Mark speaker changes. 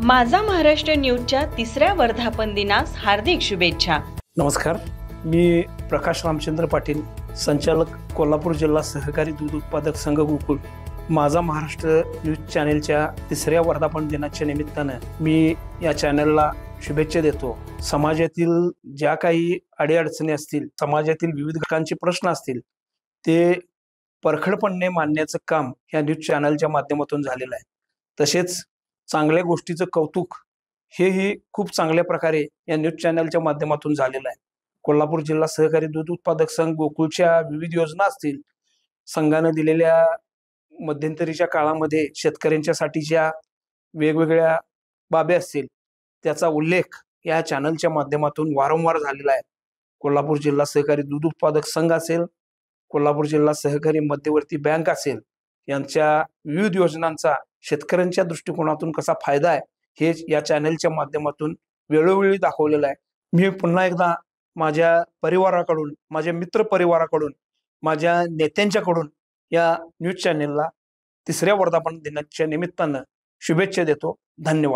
Speaker 1: माझा महाराष्ट्र न्यूजच्या तिसऱ्या वर्धापन दिनास हार्दिक शुभेच्छा।
Speaker 2: नमस्कार, मी प्रकाश रामचंद्र पाटील, संचालक कोल्हापूर जिल्हा सहकारी दूध उत्पादक संघ गोकुळ। माझा महाराष्ट्र न्यूज चॅनेलच्या तिसऱ्या वर्धापन दिनाच्या निमित्तानं मी या चॅनेलला शुभेच्छा देतो। समाजातील ज्या काही अडीअडचणी असतील, समाजातील विविध घटकांचे प्रश्न असतील, ते परखडपणे मांडण्याचं काम या न्यूज चॅनलच्या माध्यमातून झालेलं आहे। तसेच चांगल्या गोष्टीचं कौतुक हेही खूप चांगल्या प्रकारे या न्यूज चॅनलच्या माध्यमातून झालेलं आहे। कोल्हापूर जिल्हा सहकारी दूध उत्पादक संघ गोकुळच्या विविध योजना असतील, संघाने दिलेल्या मध्यंतरीच्या काळामध्ये शेतकऱ्यांच्यासाठीच्या वेगवेगळ्या बाबी असतील, त्याचा उल्लेख या चॅनलच्या माध्यमातून वारंवार झालेला आहे। कोल्हापूर जिल्हा सहकारी दूध उत्पादक संघ असेल, कोल्हापूर जिल्हा सहकारी मध्यवर्ती बँक असेल, यांच्या विविध योजनांचा शेतकऱ्यांच्या दृष्टिकोनातून कसा फायदा आहे हे या चॅनलच्या माध्यमातून वेळोवेळी दाखवलेलं आहे। मी पुन्हा एकदा माझ्या परिवाराकडून, माझ्या मित्र परिवाराकडून, माझ्या नेत्यांच्याकडून या न्यूज चॅनलला तिसऱ्या वर्धापन दिनाच्या निमित्तानं शुभेच्छा देतो। धन्यवाद।